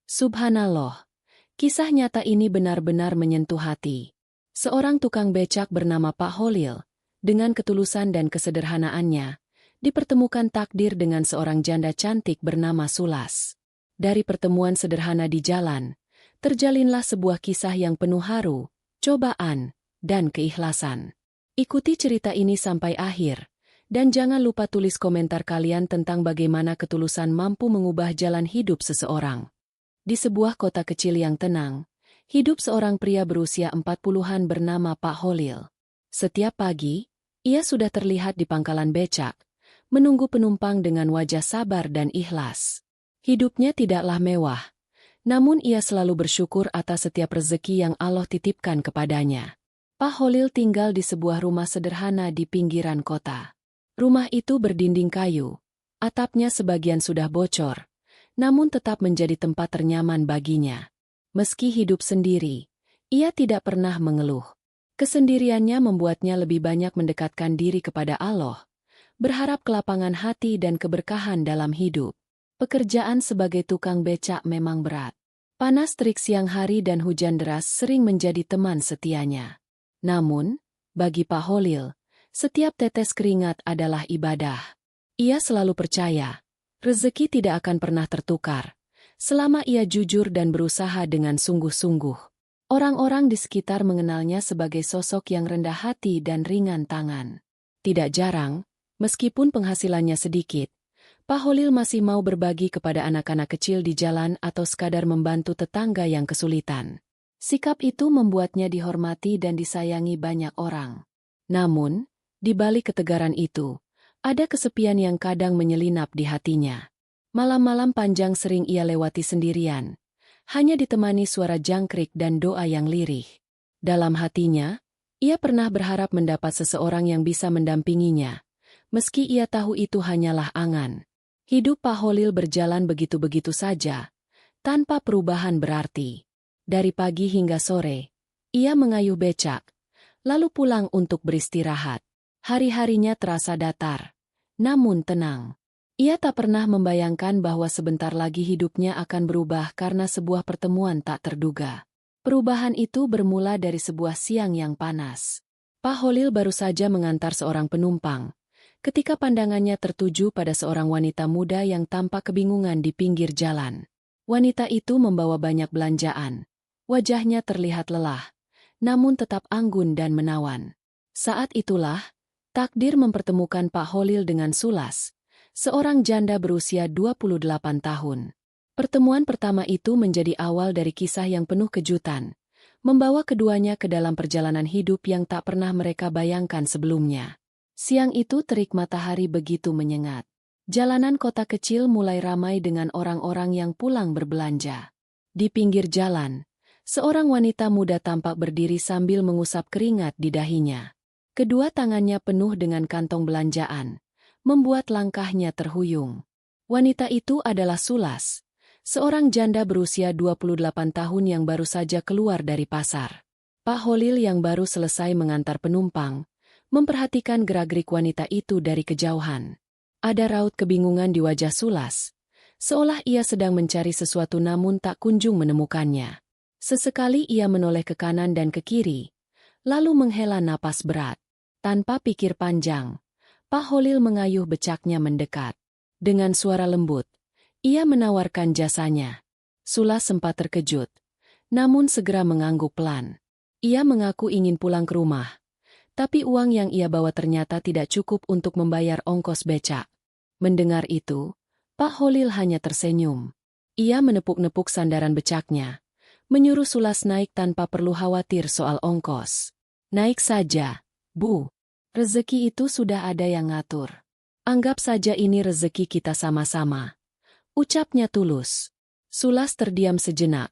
Subhanallah, kisah nyata ini benar-benar menyentuh hati. Seorang tukang becak bernama Pak Holil, dengan ketulusan dan kesederhanaannya, dipertemukan takdir dengan seorang janda cantik bernama Sulas. Dari pertemuan sederhana di jalan, terjalinlah sebuah kisah yang penuh haru, cobaan, dan keikhlasan. Ikuti cerita ini sampai akhir, dan jangan lupa tulis komentar kalian tentang bagaimana ketulusan mampu mengubah jalan hidup seseorang. Di sebuah kota kecil yang tenang, hidup seorang pria berusia 40-an bernama Pak Holil. Setiap pagi, ia sudah terlihat di pangkalan becak, menunggu penumpang dengan wajah sabar dan ikhlas. Hidupnya tidaklah mewah, namun ia selalu bersyukur atas setiap rezeki yang Allah titipkan kepadanya. Pak Holil tinggal di sebuah rumah sederhana di pinggiran kota. Rumah itu berdinding kayu, atapnya sebagian sudah bocor, namun tetap menjadi tempat ternyaman baginya. Meski hidup sendiri, ia tidak pernah mengeluh. Kesendiriannya membuatnya lebih banyak mendekatkan diri kepada Allah, berharap kelapangan hati dan keberkahan dalam hidup. Pekerjaan sebagai tukang becak memang berat. Panas terik siang hari dan hujan deras sering menjadi teman setianya. Namun, bagi Pak Holil, setiap tetes keringat adalah ibadah. Ia selalu percaya, rezeki tidak akan pernah tertukar, selama ia jujur dan berusaha dengan sungguh-sungguh. Orang-orang di sekitar mengenalnya sebagai sosok yang rendah hati dan ringan tangan. Tidak jarang, meskipun penghasilannya sedikit, Pak Holil masih mau berbagi kepada anak-anak kecil di jalan atau sekadar membantu tetangga yang kesulitan. Sikap itu membuatnya dihormati dan disayangi banyak orang. Namun, di balik ketegaran itu, ada kesepian yang kadang menyelinap di hatinya. Malam-malam panjang sering ia lewati sendirian, hanya ditemani suara jangkrik dan doa yang lirih. Dalam hatinya, ia pernah berharap mendapat seseorang yang bisa mendampinginya, meski ia tahu itu hanyalah angan. Hidup Pak Holil berjalan begitu-begitu saja, tanpa perubahan berarti. Dari pagi hingga sore, ia mengayuh becak, lalu pulang untuk beristirahat. Hari-harinya terasa datar, namun tenang. Ia tak pernah membayangkan bahwa sebentar lagi hidupnya akan berubah karena sebuah pertemuan tak terduga. Perubahan itu bermula dari sebuah siang yang panas. Pak Holil baru saja mengantar seorang penumpang, ketika pandangannya tertuju pada seorang wanita muda yang tampak kebingungan di pinggir jalan. Wanita itu membawa banyak belanjaan. Wajahnya terlihat lelah, namun tetap anggun dan menawan. Saat itulah, takdir mempertemukan Pak Holil dengan Sulas, seorang janda berusia 28 tahun. Pertemuan pertama itu menjadi awal dari kisah yang penuh kejutan, membawa keduanya ke dalam perjalanan hidup yang tak pernah mereka bayangkan sebelumnya. Siang itu terik matahari begitu menyengat. Jalanan kota kecil mulai ramai dengan orang-orang yang pulang berbelanja. Di pinggir jalan, seorang wanita muda tampak berdiri sambil mengusap keringat di dahinya. Kedua tangannya penuh dengan kantong belanjaan, membuat langkahnya terhuyung. Wanita itu adalah Sulas, seorang janda berusia 28 tahun yang baru saja keluar dari pasar. Pak Holil yang baru selesai mengantar penumpang, memperhatikan gerak-gerik wanita itu dari kejauhan. Ada raut kebingungan di wajah Sulas, seolah ia sedang mencari sesuatu namun tak kunjung menemukannya. Sesekali ia menoleh ke kanan dan ke kiri, lalu menghela napas berat. Tanpa pikir panjang, Pak Holil mengayuh becaknya mendekat. Dengan suara lembut, ia menawarkan jasanya. Sulas sempat terkejut, namun segera mengangguk pelan. Ia mengaku ingin pulang ke rumah, tapi uang yang ia bawa ternyata tidak cukup untuk membayar ongkos becak. Mendengar itu, Pak Holil hanya tersenyum. Ia menepuk-nepuk sandaran becaknya, menyuruh Sulas naik tanpa perlu khawatir soal ongkos. Naik saja, Bu. Rezeki itu sudah ada yang ngatur. Anggap saja ini rezeki kita sama-sama. Ucapnya tulus. Sulas terdiam sejenak.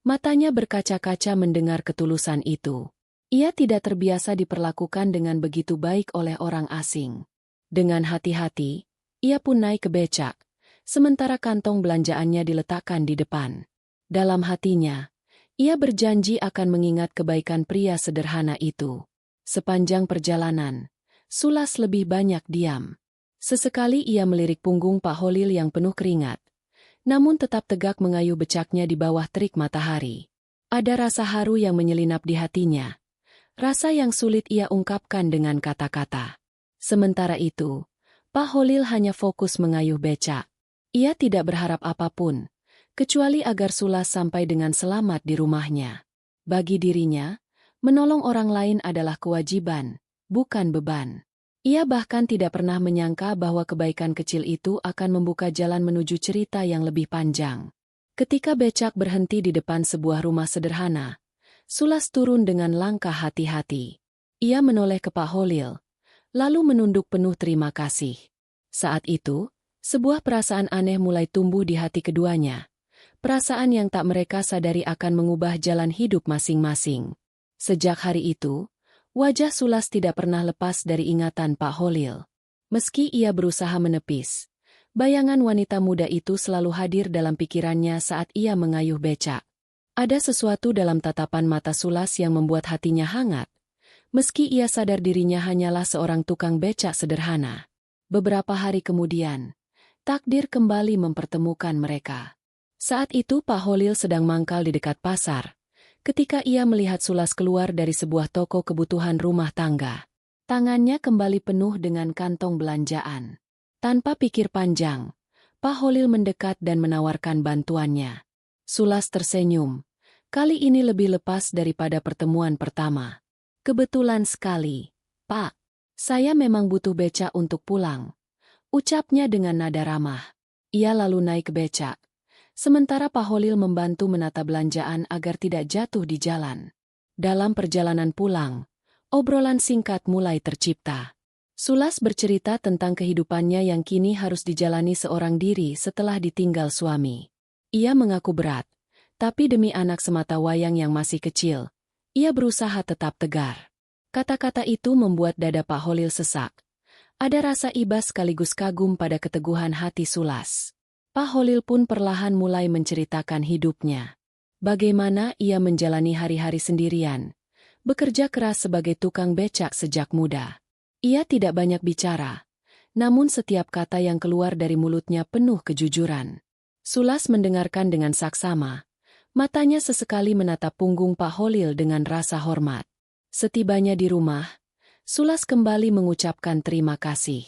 Matanya berkaca-kaca mendengar ketulusan itu. Ia tidak terbiasa diperlakukan dengan begitu baik oleh orang asing. Dengan hati-hati, ia pun naik ke becak, sementara kantong belanjaannya diletakkan di depan. Dalam hatinya, ia berjanji akan mengingat kebaikan pria sederhana itu. Sepanjang perjalanan, Sulas lebih banyak diam. Sesekali ia melirik punggung Pak Holil yang penuh keringat, namun tetap tegak mengayuh becaknya di bawah terik matahari. Ada rasa haru yang menyelinap di hatinya. Rasa yang sulit ia ungkapkan dengan kata-kata. Sementara itu, Pak Holil hanya fokus mengayuh becak. Ia tidak berharap apapun, kecuali agar Sulas sampai dengan selamat di rumahnya. Bagi dirinya, menolong orang lain adalah kewajiban, bukan beban. Ia bahkan tidak pernah menyangka bahwa kebaikan kecil itu akan membuka jalan menuju cerita yang lebih panjang. Ketika becak berhenti di depan sebuah rumah sederhana, Sulas turun dengan langkah hati-hati. Ia menoleh ke Pak Holil, lalu menunduk penuh terima kasih. Saat itu, sebuah perasaan aneh mulai tumbuh di hati keduanya. Perasaan yang tak mereka sadari akan mengubah jalan hidup masing-masing. Sejak hari itu, wajah Sulas tidak pernah lepas dari ingatan Pak Holil. Meski ia berusaha menepis, bayangan wanita muda itu selalu hadir dalam pikirannya saat ia mengayuh becak. Ada sesuatu dalam tatapan mata Sulas yang membuat hatinya hangat, meski ia sadar dirinya hanyalah seorang tukang becak sederhana. Beberapa hari kemudian, takdir kembali mempertemukan mereka. Saat itu Pak Holil sedang mangkal di dekat pasar, ketika ia melihat Sulas keluar dari sebuah toko kebutuhan rumah tangga. Tangannya kembali penuh dengan kantong belanjaan. Tanpa pikir panjang, Pak Holil mendekat dan menawarkan bantuannya. Sulas tersenyum. Kali ini lebih lepas daripada pertemuan pertama. Kebetulan sekali, Pak. Saya memang butuh becak untuk pulang. Ucapnya dengan nada ramah. Ia lalu naik ke becak. Sementara Pak Holil membantu menata belanjaan agar tidak jatuh di jalan. Dalam perjalanan pulang, obrolan singkat mulai tercipta. Sulas bercerita tentang kehidupannya yang kini harus dijalani seorang diri setelah ditinggal suami. Ia mengaku berat, tapi demi anak semata wayang yang masih kecil, ia berusaha tetap tegar. Kata-kata itu membuat dada Pak Holil sesak. Ada rasa iba sekaligus kagum pada keteguhan hati Sulas. Pak Holil pun perlahan mulai menceritakan hidupnya. Bagaimana ia menjalani hari-hari sendirian, bekerja keras sebagai tukang becak sejak muda. Ia tidak banyak bicara, namun setiap kata yang keluar dari mulutnya penuh kejujuran. Sulas mendengarkan dengan saksama, matanya sesekali menatap punggung Pak Holil dengan rasa hormat. Setibanya di rumah, Sulas kembali mengucapkan terima kasih.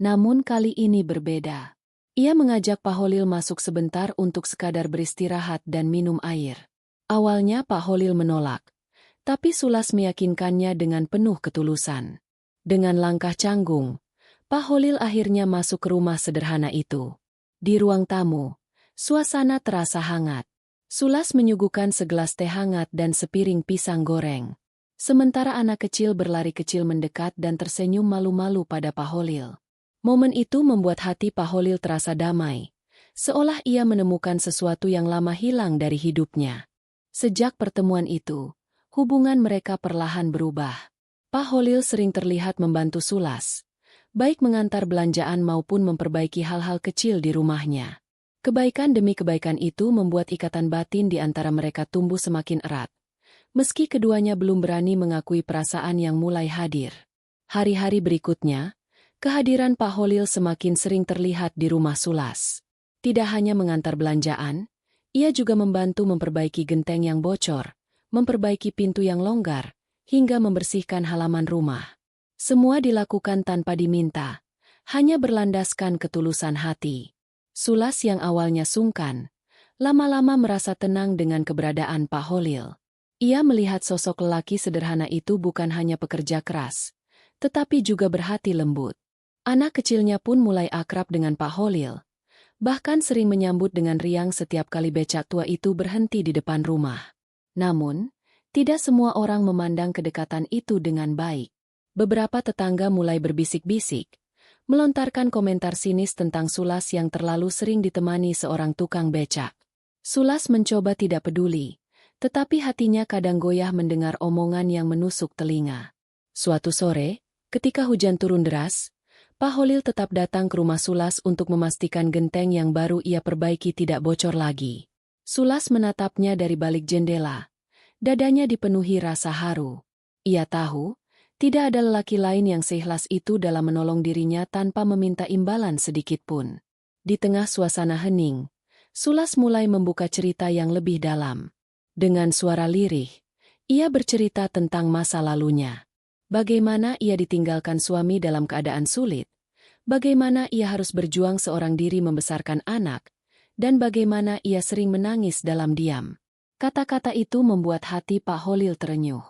Namun kali ini berbeda. Ia mengajak Pak Holil masuk sebentar untuk sekadar beristirahat dan minum air. Awalnya Pak Holil menolak, tapi Sulas meyakinkannya dengan penuh ketulusan. Dengan langkah canggung, Pak Holil akhirnya masuk ke rumah sederhana itu. Di ruang tamu, suasana terasa hangat. Sulas menyuguhkan segelas teh hangat dan sepiring pisang goreng. Sementara anak kecil berlari kecil mendekat dan tersenyum malu-malu pada Pak Holil. Momen itu membuat hati Pak Holil terasa damai, seolah ia menemukan sesuatu yang lama hilang dari hidupnya. Sejak pertemuan itu, hubungan mereka perlahan berubah. Pak Holil sering terlihat membantu Sulas, baik mengantar belanjaan maupun memperbaiki hal-hal kecil di rumahnya. Kebaikan demi kebaikan itu membuat ikatan batin di antara mereka tumbuh semakin erat, meski keduanya belum berani mengakui perasaan yang mulai hadir. Hari-hari berikutnya, kehadiran Pak Holil semakin sering terlihat di rumah Sulas. Tidak hanya mengantar belanjaan, ia juga membantu memperbaiki genteng yang bocor, memperbaiki pintu yang longgar, hingga membersihkan halaman rumah. Semua dilakukan tanpa diminta, hanya berlandaskan ketulusan hati. Sulas yang awalnya sungkan, lama-lama merasa tenang dengan keberadaan Pak Holil. Ia melihat sosok lelaki sederhana itu bukan hanya pekerja keras, tetapi juga berhati lembut. Anak kecilnya pun mulai akrab dengan Pak Holil, bahkan sering menyambut dengan riang setiap kali becak tua itu berhenti di depan rumah. Namun, tidak semua orang memandang kedekatan itu dengan baik. Beberapa tetangga mulai berbisik-bisik, melontarkan komentar sinis tentang Sulas yang terlalu sering ditemani seorang tukang becak. Sulas mencoba tidak peduli, tetapi hatinya kadang goyah mendengar omongan yang menusuk telinga. Suatu sore, ketika hujan turun deras, Pak Holil tetap datang ke rumah Sulas untuk memastikan genteng yang baru ia perbaiki tidak bocor lagi. Sulas menatapnya dari balik jendela. Dadanya dipenuhi rasa haru. Ia tahu, tidak ada lelaki lain yang seikhlas itu dalam menolong dirinya tanpa meminta imbalan sedikit pun. Di tengah suasana hening, Sulas mulai membuka cerita yang lebih dalam. Dengan suara lirih, ia bercerita tentang masa lalunya. Bagaimana ia ditinggalkan suami dalam keadaan sulit, bagaimana ia harus berjuang seorang diri membesarkan anak, dan bagaimana ia sering menangis dalam diam. Kata-kata itu membuat hati Pak Holil terenyuh.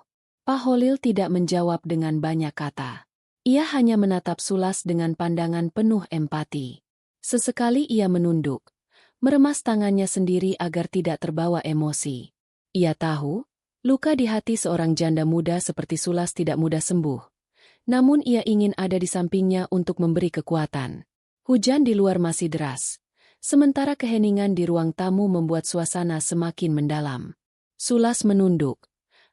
Pak Holil tidak menjawab dengan banyak kata. Ia hanya menatap Sulas dengan pandangan penuh empati. Sesekali ia menunduk, meremas tangannya sendiri agar tidak terbawa emosi. Ia tahu, luka di hati seorang janda muda seperti Sulas tidak mudah sembuh. Namun ia ingin ada di sampingnya untuk memberi kekuatan. Hujan di luar masih deras. Sementara keheningan di ruang tamu membuat suasana semakin mendalam. Sulas menunduk.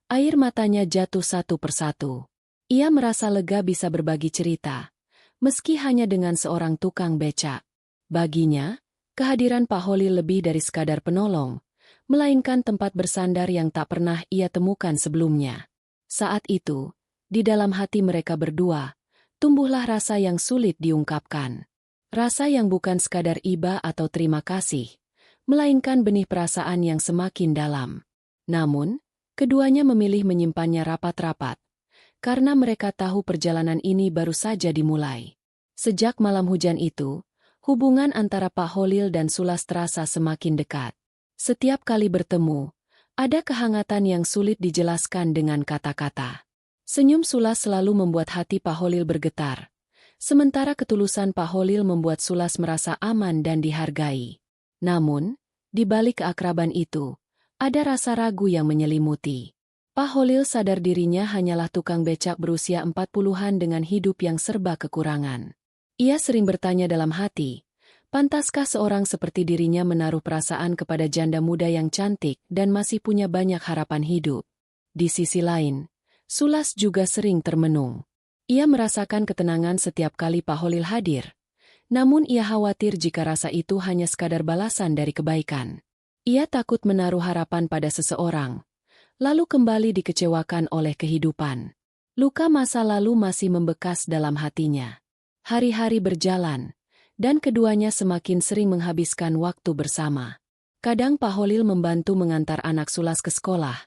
Air matanya jatuh satu persatu. Ia merasa lega bisa berbagi cerita, meski hanya dengan seorang tukang becak. Baginya, kehadiran Pak Holil lebih dari sekadar penolong, melainkan tempat bersandar yang tak pernah ia temukan sebelumnya. Saat itu, di dalam hati mereka berdua, tumbuhlah rasa yang sulit diungkapkan. Rasa yang bukan sekadar iba atau terima kasih, melainkan benih perasaan yang semakin dalam. Namun, keduanya memilih menyimpannya rapat-rapat, karena mereka tahu perjalanan ini baru saja dimulai. Sejak malam hujan itu, hubungan antara Pak Holil dan Sulas terasa semakin dekat. Setiap kali bertemu, ada kehangatan yang sulit dijelaskan dengan kata-kata. Senyum Sulas selalu membuat hati Pak Holil bergetar. Sementara ketulusan Pak Holil membuat Sulas merasa aman dan dihargai. Namun, di balik keakraban itu, ada rasa ragu yang menyelimuti. Pak Holil sadar dirinya hanyalah tukang becak berusia 40-an dengan hidup yang serba kekurangan. Ia sering bertanya dalam hati, pantaskah seorang seperti dirinya menaruh perasaan kepada janda muda yang cantik dan masih punya banyak harapan hidup? Di sisi lain, Sulas juga sering termenung. Ia merasakan ketenangan setiap kali Pak Holil hadir. Namun ia khawatir jika rasa itu hanya sekadar balasan dari kebaikan. Ia takut menaruh harapan pada seseorang, lalu kembali dikecewakan oleh kehidupan. Luka masa lalu masih membekas dalam hatinya. Hari-hari berjalan, dan keduanya semakin sering menghabiskan waktu bersama. Kadang Pak Holil membantu mengantar anak Sulas ke sekolah.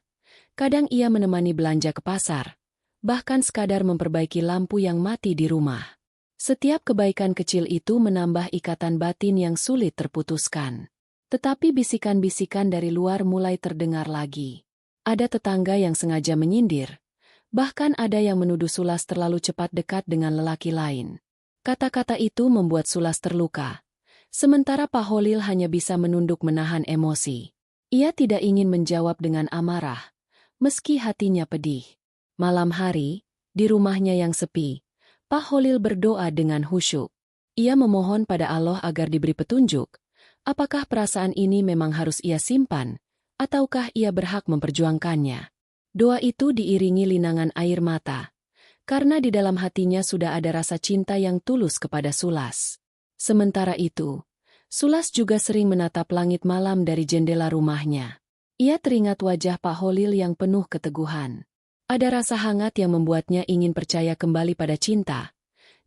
Kadang ia menemani belanja ke pasar. Bahkan sekadar memperbaiki lampu yang mati di rumah. Setiap kebaikan kecil itu menambah ikatan batin yang sulit terputuskan. Tetapi bisikan-bisikan dari luar mulai terdengar lagi. Ada tetangga yang sengaja menyindir. Bahkan ada yang menuduh Sulas terlalu cepat dekat dengan lelaki lain. Kata-kata itu membuat Sulas terluka. Sementara Pak Holil hanya bisa menunduk menahan emosi. Ia tidak ingin menjawab dengan amarah, meski hatinya pedih. Malam hari, di rumahnya yang sepi, Pak Holil berdoa dengan khusyuk. Ia memohon pada Allah agar diberi petunjuk, apakah perasaan ini memang harus ia simpan, ataukah ia berhak memperjuangkannya. Doa itu diiringi linangan air mata, karena di dalam hatinya sudah ada rasa cinta yang tulus kepada Sulas. Sementara itu, Sulas juga sering menatap langit malam dari jendela rumahnya. Ia teringat wajah Pak Holil yang penuh keteguhan. Ada rasa hangat yang membuatnya ingin percaya kembali pada cinta,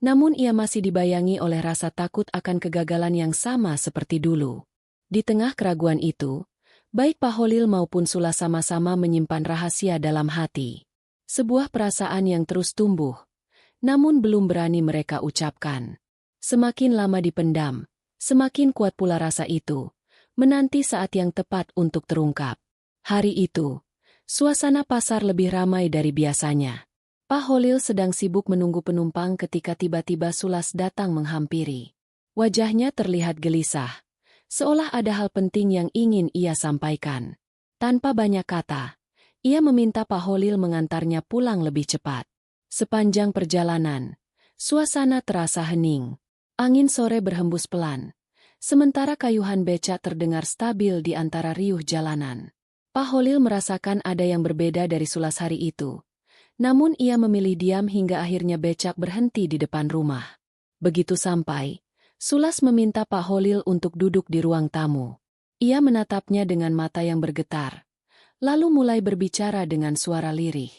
namun ia masih dibayangi oleh rasa takut akan kegagalan yang sama seperti dulu. Di tengah keraguan itu, baik Pak Holil maupun Sulas sama-sama menyimpan rahasia dalam hati. Sebuah perasaan yang terus tumbuh, namun belum berani mereka ucapkan. Semakin lama dipendam, semakin kuat pula rasa itu, menanti saat yang tepat untuk terungkap. Hari itu, suasana pasar lebih ramai dari biasanya. Pak Holil sedang sibuk menunggu penumpang ketika tiba-tiba Sulas datang menghampiri. Wajahnya terlihat gelisah, seolah ada hal penting yang ingin ia sampaikan. Tanpa banyak kata, ia meminta Pak Holil mengantarnya pulang lebih cepat. Sepanjang perjalanan, suasana terasa hening. Angin sore berhembus pelan, sementara kayuhan becak terdengar stabil di antara riuh jalanan. Pak Holil merasakan ada yang berbeda dari Sulas hari itu. Namun ia memilih diam hingga akhirnya becak berhenti di depan rumah. Begitu sampai, Sulas meminta Pak Holil untuk duduk di ruang tamu. Ia menatapnya dengan mata yang bergetar, lalu mulai berbicara dengan suara lirih.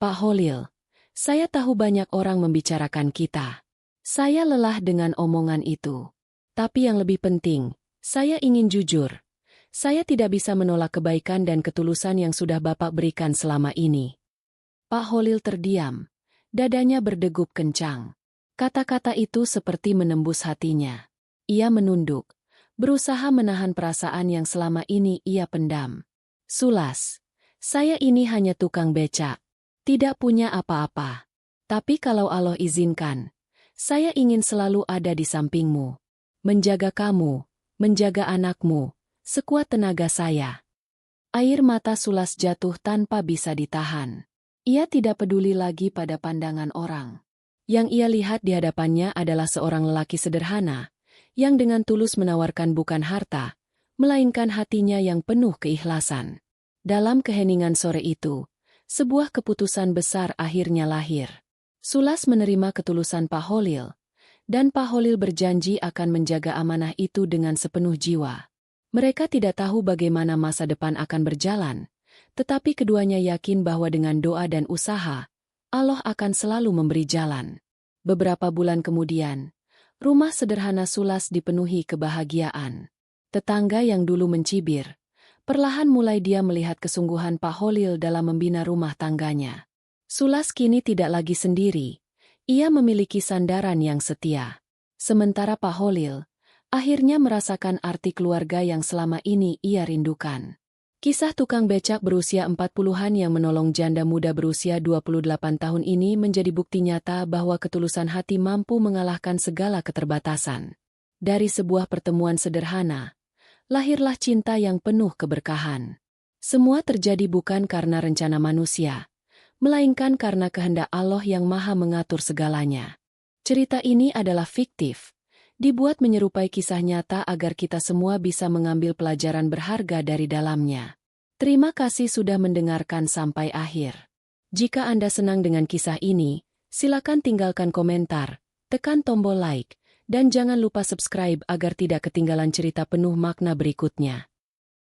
Pak Holil, saya tahu banyak orang membicarakan kita. Saya lelah dengan omongan itu. Tapi yang lebih penting, Saya ingin jujur. Saya tidak bisa menolak kebaikan dan ketulusan yang sudah Bapak berikan selama ini. Pak Holil terdiam. Dadanya berdegup kencang. Kata-kata itu seperti menembus hatinya. Ia menunduk, berusaha menahan perasaan yang selama ini ia pendam. Sulas, saya ini hanya tukang becak. Tidak punya apa-apa. Tapi kalau Allah izinkan, saya ingin selalu ada di sampingmu. Menjaga kamu, menjaga anakmu, sekuat tenaga saya. Air mata Sulas jatuh tanpa bisa ditahan. Ia tidak peduli lagi pada pandangan orang. Yang ia lihat di hadapannya adalah seorang lelaki sederhana, yang dengan tulus menawarkan bukan harta, melainkan hatinya yang penuh keikhlasan. Dalam keheningan sore itu, sebuah keputusan besar akhirnya lahir. Sulas menerima ketulusan Pak Holil, dan Pak Holil berjanji akan menjaga amanah itu dengan sepenuh jiwa. Mereka tidak tahu bagaimana masa depan akan berjalan, tetapi keduanya yakin bahwa dengan doa dan usaha, Allah akan selalu memberi jalan. Beberapa bulan kemudian, rumah sederhana Sulas dipenuhi kebahagiaan. Tetangga yang dulu mencibir, perlahan mulai dia melihat kesungguhan Pak Holil dalam membina rumah tangganya. Sulas kini tidak lagi sendiri. Ia memiliki sandaran yang setia. Sementara Pak Holil akhirnya merasakan arti keluarga yang selama ini ia rindukan. Kisah tukang becak berusia 40-an yang menolong janda muda berusia 28 tahun ini menjadi bukti nyata bahwa ketulusan hati mampu mengalahkan segala keterbatasan. Dari sebuah pertemuan sederhana, lahirlah cinta yang penuh keberkahan. Semua terjadi bukan karena rencana manusia, melainkan karena kehendak Allah yang Maha mengatur segalanya. Cerita ini adalah fiktif, dibuat menyerupai kisah nyata agar kita semua bisa mengambil pelajaran berharga dari dalamnya. Terima kasih sudah mendengarkan sampai akhir. Jika Anda senang dengan kisah ini, silakan tinggalkan komentar, tekan tombol like, dan jangan lupa subscribe agar tidak ketinggalan cerita penuh makna berikutnya.